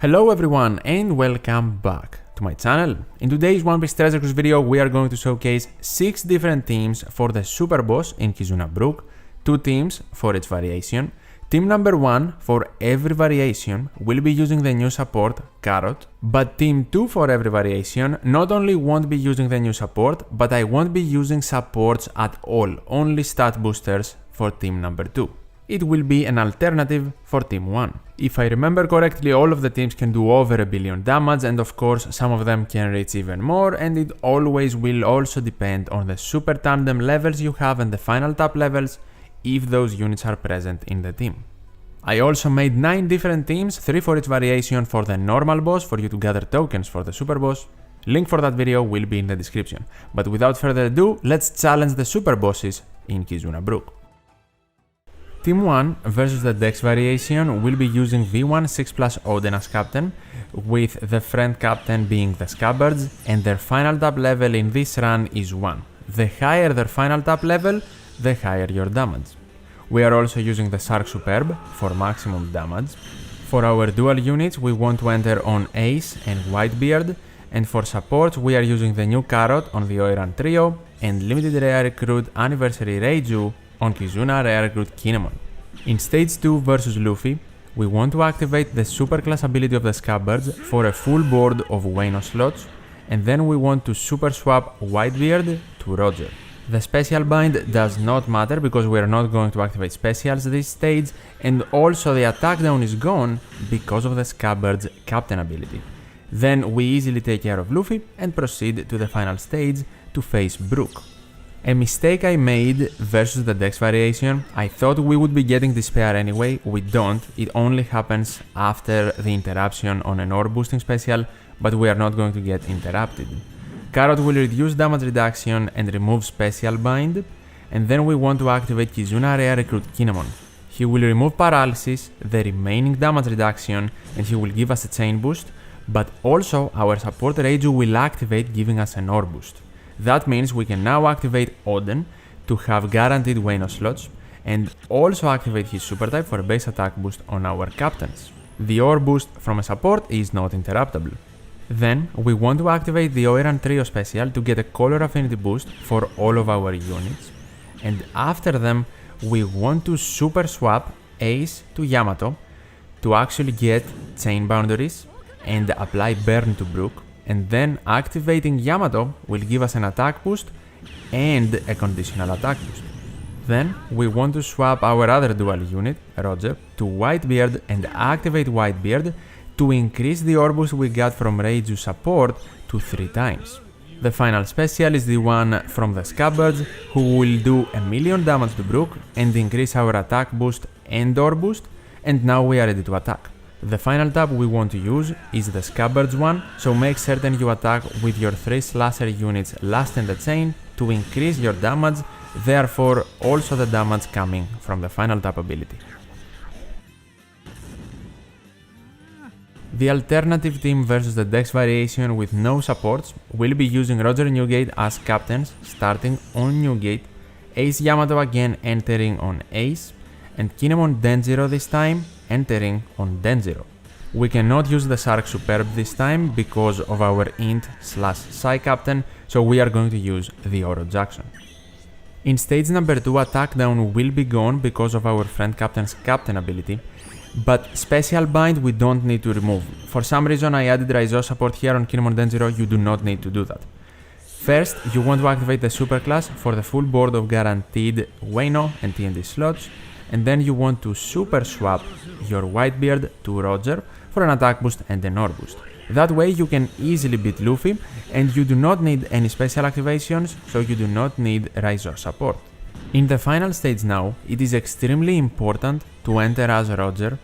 Hello everyone and welcome back to my channel. In today's One Piece Treasure Cruise video we are going to showcase 6 different teams for the Super Boss in Kizuna Brook, 2 teams for each variation. Team number 1 for every variation will be using the new support Carrot, but team 2 for every variation not only won't be using the new support, but I won't be using supports at all, only stat boosters for team number 2. It will be an alternative for Team 1. If I remember correctly, all of the teams can do over a billion damage, and of course some of them can reach even more, and it always will also depend on the super tandem levels you have and the final tap levels if those units are present in the team. I also made 9 different teams, 3 for each variation for the normal boss for you to gather tokens for the super boss. Link for that video will be in the description. But without further ado, let's challenge the super bosses in Kizuna Brook. Team 1 versus the Dex variation will be using V1 6+ Odin as captain, with the friend captain being the Scabbards, and their final tap level in this run is 1. The higher their final tap level, the higher your damage. We are also using the Shark Superb for maximum damage. For our dual units we want to enter on Ace and Whitebeard, and for support we are using the new Carrot on the Oiran Trio and limited rare recruit Anniversary Reiju on Kizuna rare recruit Kinemon. In stage 2 versus Luffy, we want to activate the super class ability of the Scabbards for a full board of Wano slots, and then we want to super swap Whitebeard to Roger. The special bind does not matter because we are not going to activate specials this stage, and also the attack down is gone because of the Scabbards captain ability. Then we easily take care of Luffy and proceed to the final stage to face Brook. A mistake I made versus the Dex variation. I thought we would be getting Despair anyway, we don't, it only happens after the interruption on an orb boosting special, but we are not going to get interrupted. Carrot will reduce damage reduction and remove special bind, and then we want to activate Kizuna rare recruit Kinemon. He will remove paralysis, the remaining damage reduction, and he will give us a chain boost, but also our support Reiju will activate, giving us an orb boost. That means we can now activate Odin to have guaranteed Wano slots, and also activate his super type for a base attack boost on our captains. The orb boost from a support is not interruptible. Then we want to activate the Oiran Trio special to get a color affinity boost for all of our units, and after them we want to super swap Ace to Yamato to actually get chain boundaries and apply burn to Brook, and then activating Yamato will give us an attack boost and a conditional attack boost. Then we want to swap our other dual unit, Roger, to Whitebeard and activate Whitebeard to increase the orb boost we got from Reiju support to 3 times. The final special is the one from the Scabbards, who will do 1,000,000 damage to Brook and increase our attack boost and orb boost, and now we are ready to attack. The final tab we want to use is the Scabbards one, so make certain you attack with your 3 slasher units last in the chain to increase your damage, therefore also the damage coming from the final tab ability. The alternative team versus the Dex variation with no supports will be using Roger and Newgate as captains, starting on Newgate, Ace Yamato again entering on Ace, and Kinemon Denjiro this time entering on Denjiro. We cannot use the Shark Superb this time because of our int/Psy captain, so we are going to use the Oro Jackson. In stage number 2, attack down will be gone because of our friend captain's captain ability, but special bind we don't need to remove. For some reason I added Raizo support here on Kinemon Denjiro, you do not need to do that. First, you want to activate the super class for the full board of guaranteed Wano and TNT slots, and then you want to super swap your Whitebeard to Roger for an attack boost and an orb boost. That way you can easily beat Luffy, and you do not need any special activations, so you do not need Raizo support. In the final stage now, it is extremely important to enter as Roger,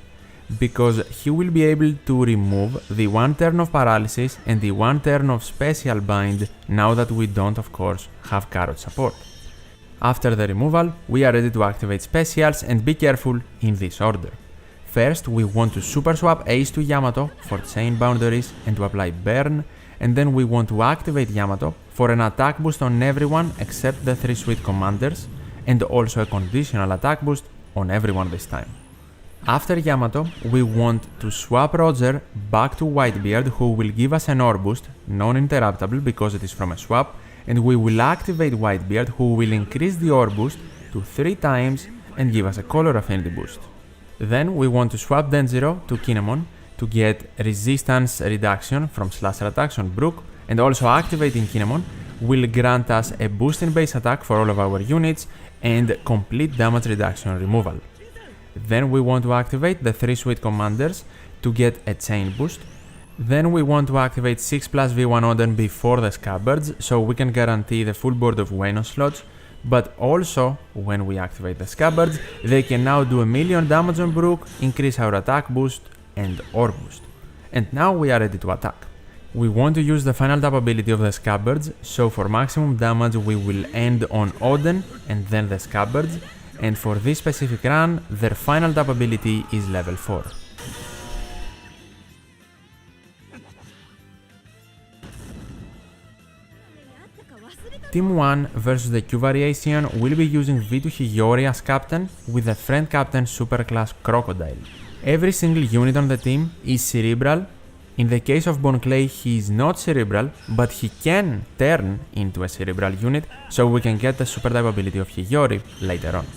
because he will be able to remove the 1 turn of paralysis and the 1 turn of special bind now that we don't of course have Carrot support. After the removal, we are ready to activate specials, and be careful in this order. First, we want to super swap Ace to Yamato for chain boundaries and to apply burn, and then we want to activate Yamato for an attack boost on everyone except the 3 sweet commanders, and also a conditional attack boost on everyone this time. After Yamato, we want to swap Roger back to Whitebeard, who will give us an ore boost, non-interruptible because it is from a swap, and we will activate Whitebeard, who will increase the ore boost to 3 times and give us a color affinity boost. Then we want to swap Denjiro to Kinemon to get resistance reduction from slasher attacks on Brook, and also activating Kinemon will grant us a boost in base attack for all of our units and complete damage reduction removal. Then we want to activate the 3 Sweet Commanders to get a chain boost. Then we want to activate 6+V1 Oden before the Scabbards, so we can guarantee the full board of Wayno slots, but also when we activate the Scabbards, they can now do a million damage on Brook, increase our attack boost and ore boost. And now we are ready to attack. We want to use the final tap ability of the Scabbards, so for maximum damage we will end on Oden and then the Scabbards, and for this specific run, their final tap ability is level 4. Team 1 versus the Q variation will be using V2 Hiyori as captain with the friend captain superclass Crocodile. Every single unit on the team is cerebral. In the case of Bon Clay, he is not cerebral, but he can turn into a cerebral unit, so we can get the super type ability of Hiyori later on.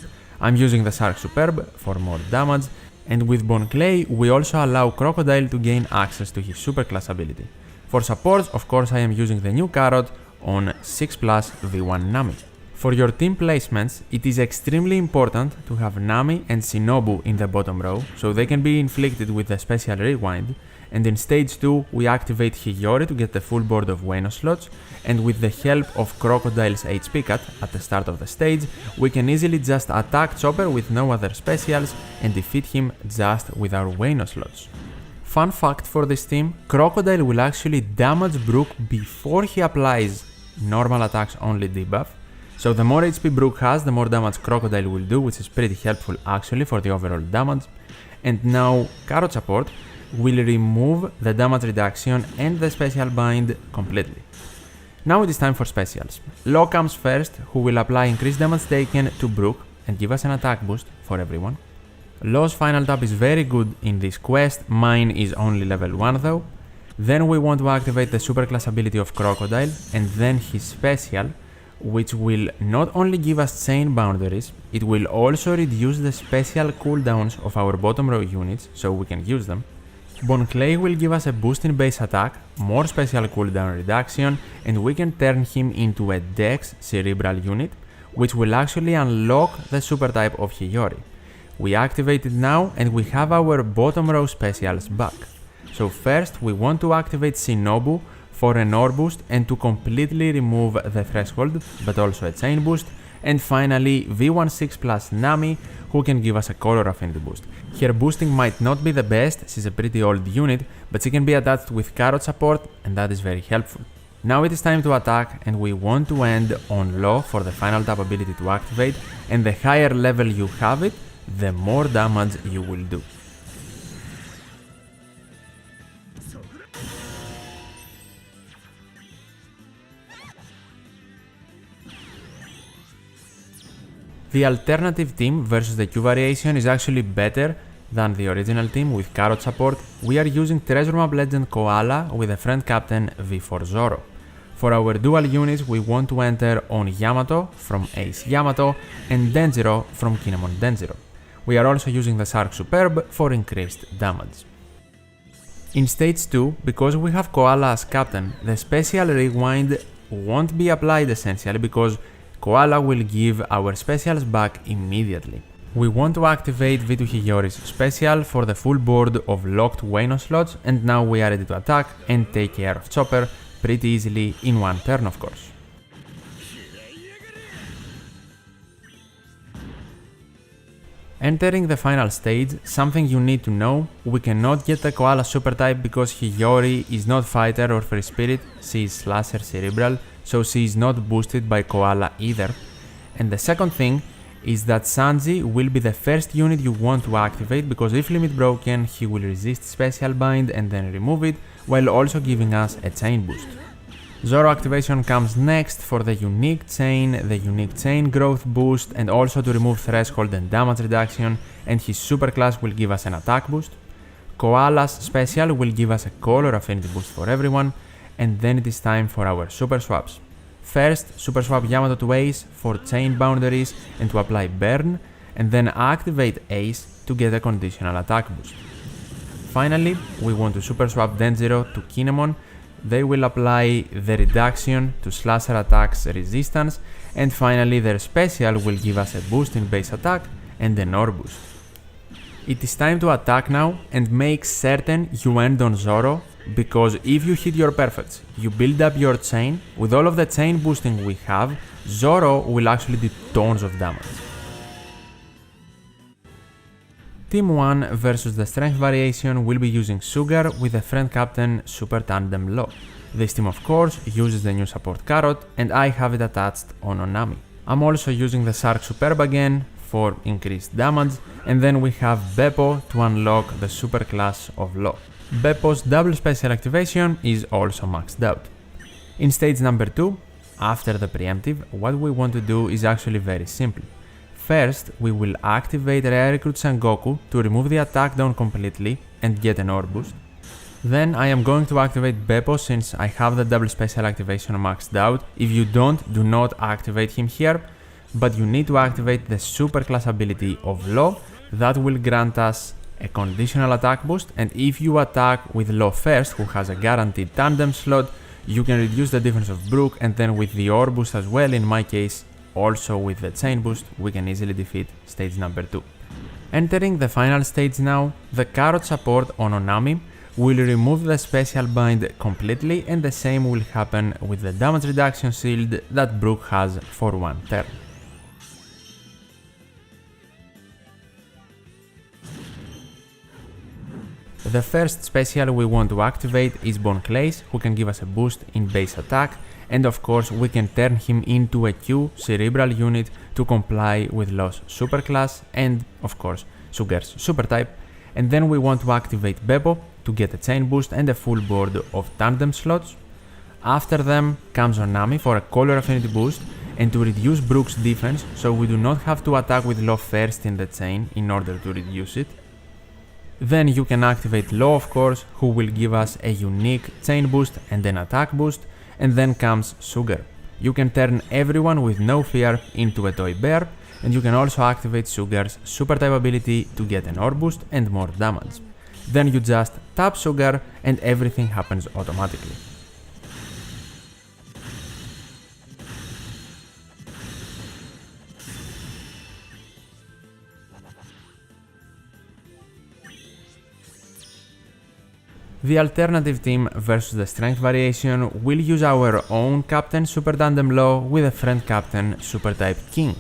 I'm using the Shark Superb for more damage, and with Bon Clay we also allow Crocodile to gain access to his superclass ability. For support, of course, I am using the new Carrot on 6+V1 Nami. For your team placements, it is extremely important to have Nami and Shinobu in the bottom row, so they can be inflicted with the special rewind, and in stage 2 we activate Hiyori to get the full board of Wayno slots, and with the help of Crocodile's HP cut at the start of the stage, we can easily just attack Chopper with no other specials and defeat him just with our Wayno slots. Fun fact for this team, Crocodile will actually damage Brook before he applies normal attacks only debuff, so the more HP Brook has, the more damage Crocodile will do, which is pretty helpful actually for the overall damage. And now Carrot support will remove the damage reduction and the special bind completely. Now it is time for specials. Law comes first, who will apply increased damage taken to Brook and give us an attack boost for everyone. Law's final tap is very good in this quest, mine is only level 1 though. Then we want to activate the superclass ability of Crocodile and then his special, which will not only give us chain boundaries, it will also reduce the special cooldowns of our bottom row units so we can use them. Bon Clay will give us a boost in base attack, more special cooldown reduction, and we can turn him into a Dex cerebral unit, which will actually unlock the super type of Hiyori. We activate it now and we have our bottom row specials back. So first we want to activate Shinobu for an ore boost and to completely remove the threshold, but also a chain boost, and finally V16 plus Nami, who can give us a color affinity boost. Her boosting might not be the best, she's a pretty old unit, but she can be attached with Carrot support and that is very helpful. Now it is time to attack and we want to end on Law for the final tap ability to activate, and the higher level you have it, the more damage you will do. The alternative team versus the Q variation is actually better than the original team with Carrot support. We are using Treasure Map Legend Koala with a friend captain V4 Zoro. For our dual units, we want to enter on Yamato from Ace Yamato and Denjiro from Kinemon Denjiro. We are also using the Shark Superb for increased damage. In stage 2, because we have Koala as captain, the special rewind won't be applied essentially because Koala will give our specials back immediately. We want to activate V2 Hiyori's special for the full board of locked Wayno slots, and now we are ready to attack and take care of Chopper pretty easily in one turn, of course. Entering the final stage, something you need to know, we cannot get the Koala super type because Hiyori is not fighter or free spirit, she is slasher cerebral, so she is not boosted by Koala either. And the second thing is that Sanji will be the first unit you want to activate because if limit broken, he will resist special bind and then remove it, while also giving us a chain boost. Zoro activation comes next for the unique chain growth boost, and also to remove threshold and damage reduction, and his super class will give us an attack boost. Koala's special will give us a color affinity boost for everyone, and then it is time for our super swaps. First, super swap Yamato to Ace for chain boundaries and to apply burn, and then activate Ace to get a conditional attack boost. Finally, we want to super swap Denjiro to Kinemon. They will apply the reduction to slasher attacks resistance, and finally their special will give us a boost in base attack and an ore boost. It is time to attack now and make certain you end on Zoro, because if you hit your perfects, you build up your chain, with all of the chain boosting we have, Zoro will actually do tons of damage. Team 1 versus the strength variation will be using Sugar with the friend captain Super Tandem Law. This team of course uses the new support Carrot, and I have it attached on Onami. I'm also using the Shark Superb again for increased damage, and then we have Beppo to unlock the super class of Law. Beppo's double special activation is also maxed out. In stage number 2, after the preemptive, what we want to do is actually very simple. First, we will activate Rare Recruit Sengoku to remove the attack down completely and get an ore boost. Then I am going to activate Beppo since I have the double special activation maxed out. If you don't, do not activate him here, but you need to activate the super class ability of Law that will grant us a conditional attack boost, and if you attack with Law first, who has a guaranteed tandem slot, you can reduce the defense of Brook, and then with the ore boost as well, in my case, also with the chain boost, we can easily defeat stage number 2. Entering the final stage now, the Carrot support on Onami will remove the special bind completely, and the same will happen with the damage reduction shield that Brook has for one turn. The first special we want to activate is Bon Clay's, who can give us a boost in base attack, and of course we can turn him into a Q cerebral unit to comply with Law's super class and of course Sugar's super type, and then we want to activate Beppo to get a chain boost and a full board of tandem slots. After them comes Onami for a color affinity boost and to reduce Brook's defense, so we do not have to attack with Law first in the chain in order to reduce it. Then you can activate Law of course, who will give us a unique chain boost and an attack boost, and then comes Sugar. You can turn everyone with no fear into a toy bear, and you can also activate Sugar's super type ability to get an ore boost and more damage. Then you just tap Sugar and everything happens automatically. The alternative team versus the strength variation will use our own captain Super Tandem Law with a friend captain Super Type King.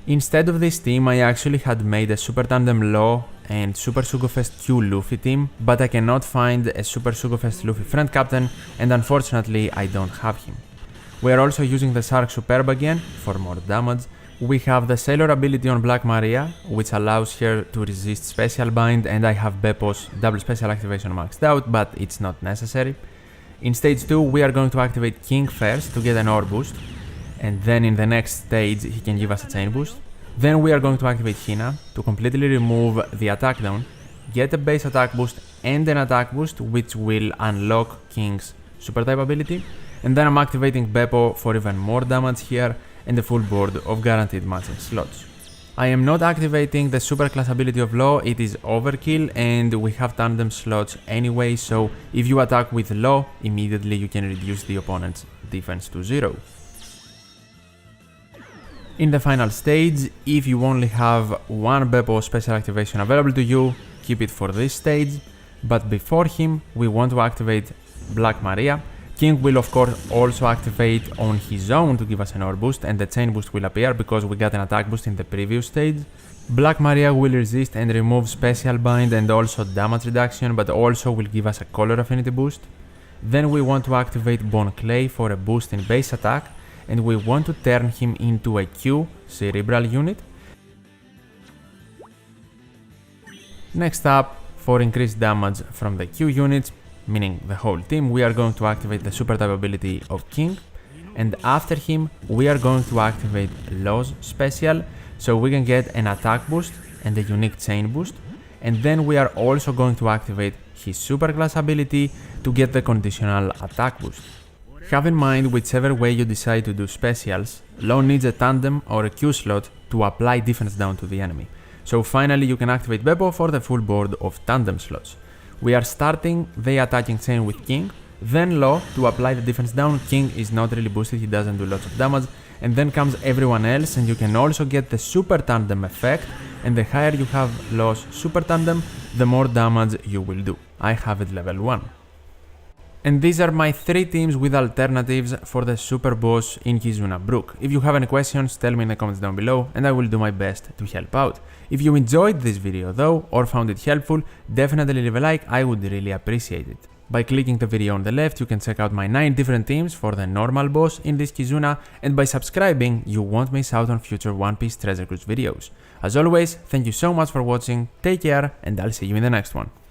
Instead of this team, I actually had made a Super Tandem Law and Super Sugofest Q Luffy team, but I cannot find a Super Sugofest Luffy friend captain, and unfortunately I don't have him. We are also using the Shark Superb again for more damage. We have the Sailor ability on Black Maria, which allows her to resist Special Bind, and I have Beppo's double special activation maxed out, but it's not necessary. In stage 2, we are going to activate King first to get an ore boost, and then in the next stage he can give us a chain boost. Then we are going to activate Hina to completely remove the attack down, get a base attack boost and an attack boost, which will unlock King's super type ability, and then I'm activating Beppo for even more damage here and a full board of guaranteed matching slots. I am not activating the super class ability of Law, it is overkill and we have tandem slots anyway, so if you attack with Law, immediately you can reduce the opponent's defense to 0. In the final stage, if you only have one Beppo special activation available to you, keep it for this stage, but before him we want to activate Black Maria. King will of course also activate on his own to give us an ore boost, and the chain boost will appear because we got an attack boost in the previous stage. Black Maria will resist and remove Special Bind and also damage reduction, but also will give us a color affinity boost. Then we want to activate Bon Clay for a boost in base attack, and we want to turn him into a Q cerebral unit. Next up, for increased damage from the Q units, meaning the whole team, we are going to activate the super type ability of King, and after him we are going to activate Law's special, so we can get an attack boost and a unique chain boost, and then we are also going to activate his super class ability to get the conditional attack boost. Have in mind whichever way you decide to do specials, Law needs a tandem or a Q slot to apply defense down to the enemy. So finally you can activate Beppo for the full board of tandem slots. We are starting the attacking chain with King, then Law to apply the defense down. King is not really boosted, he doesn't do lots of damage, and then comes everyone else, and you can also get the super tandem effect, and the higher you have Law's super tandem, the more damage you will do. I have it level 1. And these are my 3 teams with alternatives for the super boss in Kizuna Brook. If you have any questions, tell me in the comments down below and I will do my best to help out. If you enjoyed this video though, or found it helpful, definitely leave a like, I would really appreciate it. By clicking the video on the left, you can check out my 9 different teams for the normal boss in this Kizuna, and by subscribing, you won't miss out on future One Piece Treasure Cruise videos. As always, thank you so much for watching, take care, and I'll see you in the next one.